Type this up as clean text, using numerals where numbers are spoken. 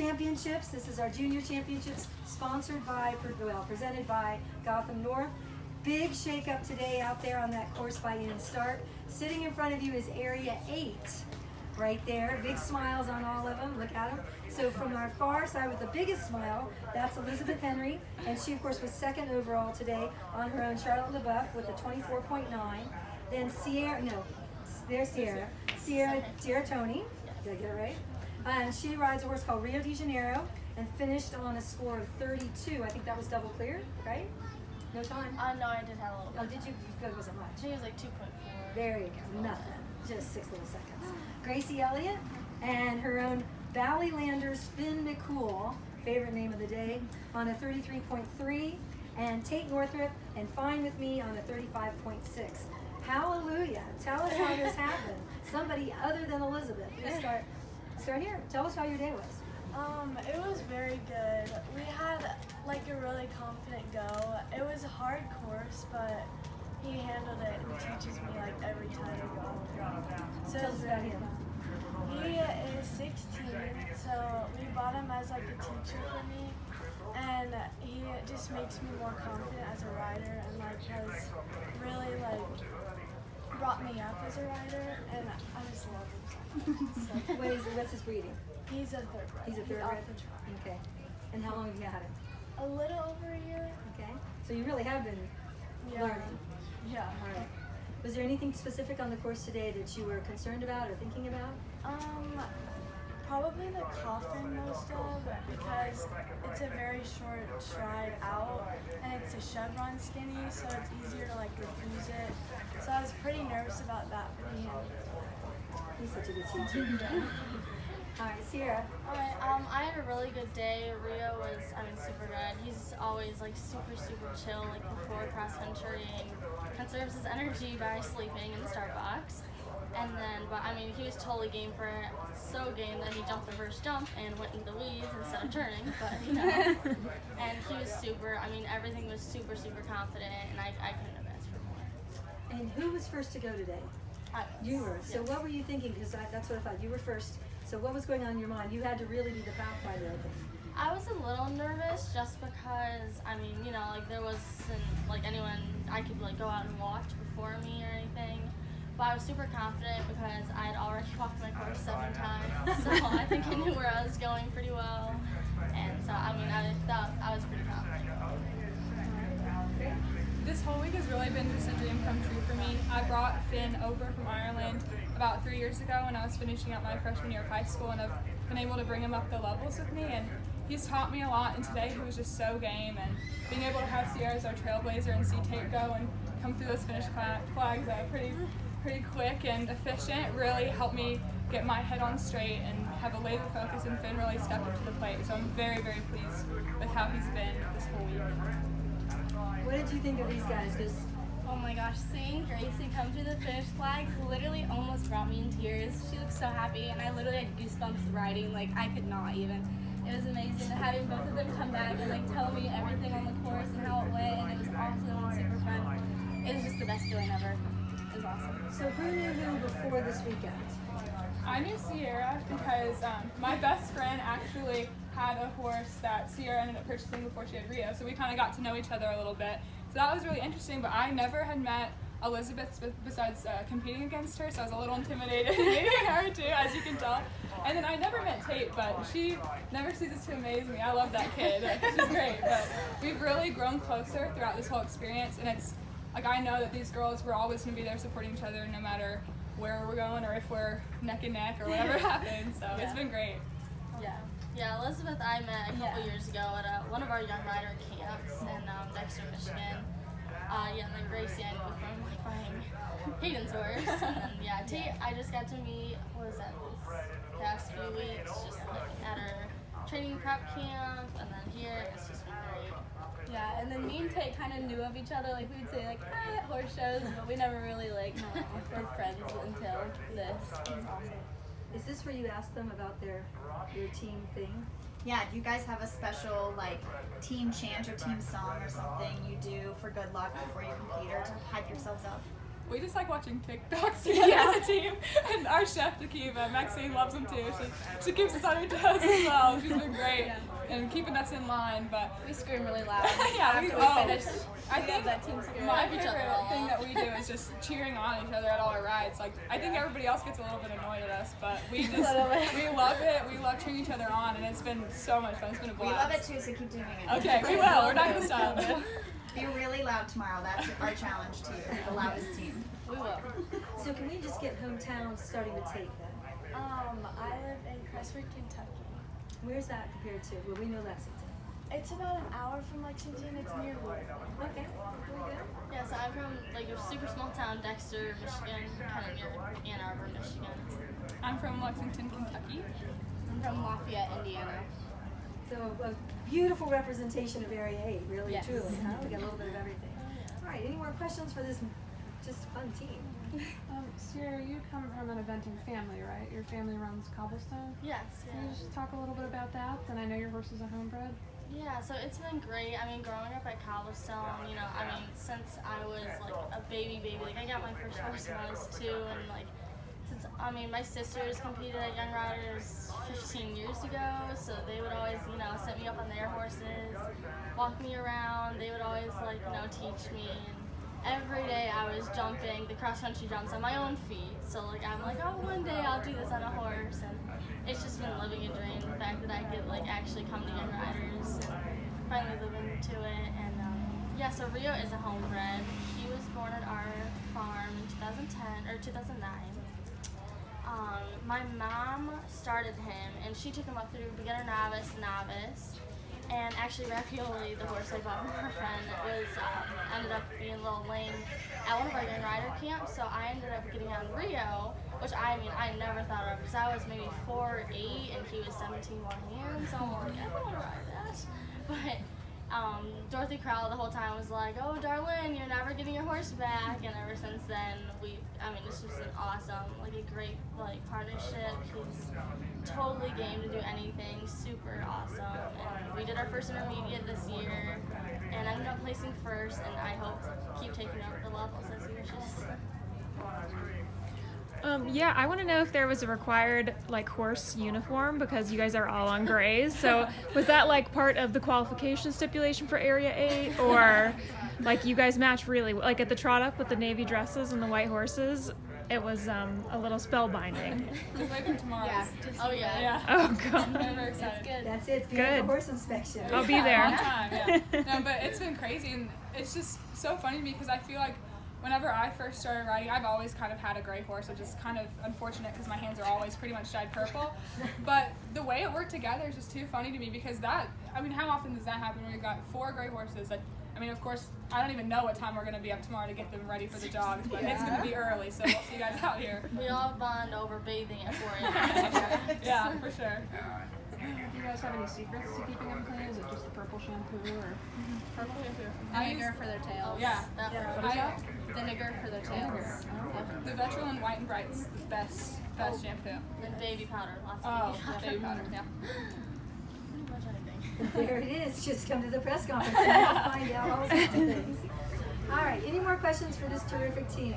championships. This is our junior championships sponsored by, well, presented by Gotham North. Big shake up today out there on that course by Ian Start. Sitting in front of you is area 8 right there. Big smiles on all of them. Look at them. So from our far side with the biggest smile, that's Elizabeth Henry. And she, of course, was second overall today on her own Charlotte LaBeouf with a 24.9. Then Sierra, no, there's Sierra. Sierra Tony. Did I get it right? And she rides a horse called Rio de Janeiro and finished on a score of 32. I think that was double clear, right? No time? No, I did have a little bit. Oh, did you? It wasn't much. I think it was like 2.4. There you go. Nothing. Just 6 little seconds. Gracie Elliott and her own Valleylanders Finn McCool, favorite name of the day, on a 33.3. And Tate Northrup and Fine With Me on a 35.6. Hallelujah. Tell us how this happened. Somebody other than Elizabeth. Let's start here. Tell us how your day was. It was very good. We had like a really confident go. It was a hard course, but he handled it and teaches me like every time we go. So Tell us about him. He is 16, so we bought him as like a teacher for me, and he just makes me more confident as a rider and like has really like brought me up as a rider, and I just love him so much. So. What's his breeding? He's a third rider. He's a third rider? Okay. And how long have you had him? A little over a year. Okay. So you really have been learning. Yeah. All right. Was there anything specific on the course today that you were concerned about or thinking about? Probably the coffin most of, because it's a very short stride out and it's a chevron skinny, so it's easier to like refuse it. So I was pretty nervous about that, but he handled it. He's such a good teacher. All right, Sierra. Alright, I had a really good day. Rio was, super good. He's always like super chill, like before cross country, and conserves his energy by sleeping in the start box. And then, he was totally game for it. So game that he jumped the first jump and went into the weeds instead of turning. But and he was everything was super confident, and I couldn't have asked for more. And who was first to go today? I was. You were. So Yes. what were you thinking? Because that's what I thought. You were first. So what was going on in your mind? You had to really be the pathfinder, I think. I was a little nervous just because, there wasn't anyone I could go out and watch before me or anything. But I was super confident because I had already walked my course 7 times. So I think I knew where I was going pretty well. And so, I thought I was pretty confident. This whole week has really been just a dream come true for me. I brought Finn over from Ireland about 3 years ago when I was finishing up my freshman year of high school, and I've been able to bring him up the levels with me, and he's taught me a lot, and today he was just so game, and being able to have Sierra as our trailblazer and see Tate go and come through those finish flags pretty quick and efficient really helped me get my head on straight and have a laser focus, and Finn really stepped up to the plate, so I'm very pleased with how he's been this whole week. What did you think of these guys? Because oh my gosh, seeing Gracie come through the finish flag literally almost brought me in tears. She looked so happy, and I literally had goosebumps riding, I could not even. It was amazing having both of them come back and tell me everything on the course and how it went, and it was awesome and super fun. It was just the best feeling ever. It was awesome. so who knew who before this weekend? I knew Sierra because my best friend actually had a horse that Sierra ended up purchasing before she had Rio, so we kind of got to know each other a little bit. So that was really interesting, but I never had met Elizabeth besides competing against her, so I was a little intimidated meeting her too, as you can tell. And then I never met Tate, but she never ceases to amaze me. I love that kid. She's great. But we've really grown closer throughout this whole experience, and it's I know that these girls, we're always going to be there supporting each other no matter where we're going or if we're neck and neck or whatever happens. So It's been great. Yeah, Elizabeth I met a couple years ago at one of our young rider camps in Dexter, Michigan. And then Gracie I knew from buying Hayden's horse. And then Tate I just got to meet, this past few weeks, just at her training prep camp, and then here it's just been great. Yeah, and then me and Tate kind of knew of each other. We would say hi at horse shows, but we never really were friends until this. It was awesome. Is this where you asked them about your team thing? Yeah, do you guys have a special team chant or team song or something you do for good luck before you compete or to hype yourselves up? We just like watching TikToks together as a team. And our chef, Takiva, Maxine loves them too. She keeps us on her toes as well. She's been great and keeping us in line. But We scream really loud. yeah, after we finish. I think that team spirit. my Each other favorite all thing up. that we do is just cheering on each other at all our rides. Like I think everybody else gets a little bit annoyed at us, but we just we love it. We love cheering each other on, and it's been so much fun. It's been a We blast. love it too, so keep doing it. Okay, we will. We're not gonna stop. Be really loud tomorrow. That's our challenge to you. The loudest team. We will. So can we just get hometown starting to take then? I live in Crestwood, Kentucky. Where's that compared to? Well, we know Lexington. It's about an hour from Lexington. It's near Louisville. Okay, very good. Yeah, so I'm from like a super small town, Dexter, Michigan, kind of near Ann Arbor, Michigan. I'm from Lexington, Kentucky. I'm from Lafayette, Indiana. So a beautiful representation of Area 8, really, Yes. truly. Huh? We got a little bit of everything. All right, any more questions for this just fun team? Sierra, you come from an eventing family, right? Your family runs Cobblestone. Yes, Can you just talk a little bit about that? And I know your horses are homebred. Yeah, so it's been great. I mean, growing up at Cobblestone, you know, I mean, since I was like a baby, like I got my first horse when I was 2, and like, since, I mean, my sisters competed at Young Riders 15 years ago, so they would always, you know, set me up on their horses, walk me around. They would always, like, you know, teach me. And every day I was jumping the cross-country jumps on my own feet. So, like, I'm like, oh, one day I'll do this on a horse. And it's just been living a dream, the fact that I could, like, actually come to Young Riders and finally live into it. And, yeah, so Rio is a homebred. He was born at our farm in 2010, or 2009. My mom started him, and she took him up through beginner, novice, and actually Raffioli, the horse I bought from her friend, was ended up being a little lame at one of our young rider camps, so I ended up getting on Rio, which I mean I never thought of, because I was maybe 4'8", and he was 17 1 hand, so I'm like, I don't want to ride that, but Dorothy Crowell the whole time was like, oh, Darlene, you're never getting your horse back. And ever since then, I mean, it's just an awesome, like a great, like, partnership. He's totally game to do anything, super awesome. And we did our first intermediate this year, and I ended up placing first, and I hope to keep taking up the levels as he wishes. Yeah, I want to know if there was a required like horse uniform because you guys are all on grays. So was that like part of the qualification stipulation for Area 8, or like you guys match really like at the trot up with the navy dresses and the white horses? It was a little spellbinding. Just wait for tomorrow. Yeah. Oh, yeah. Yeah. Oh god. I'm very excited. Good. That's it. It's Good. good. Horse inspection. I'll be Long there. time, yeah. No, but it's been crazy, and it's just so funny to me because I feel like whenever I first started riding, I've always kind of had a gray horse, which is kind of unfortunate because my hands are always pretty much dyed purple. But the way it worked together is just too funny to me because that, I mean, how often does that happen when we've got 4 gray horses that, I mean, of course, I don't even know what time we're going to be up tomorrow to get them ready for the jogs, but it's going to be early, so we'll see you guys out here. We all bond over bathing at 4 a.m. Yeah, for sure. Do you guys have any secrets to keeping them clean? Is it just the purple shampoo or? Purple shampoo. Vinegar for their tails. Yeah. That Yeah. part. What is that? Vinegar for their tails. The Veteran White and Bright's the best shampoo. And baby powder, lots Oh, of baby baby powder, yeah. Pretty much anything. There it is. Just come to the press conference and you'll find out all sorts of things. All right. Any more questions for this terrific team?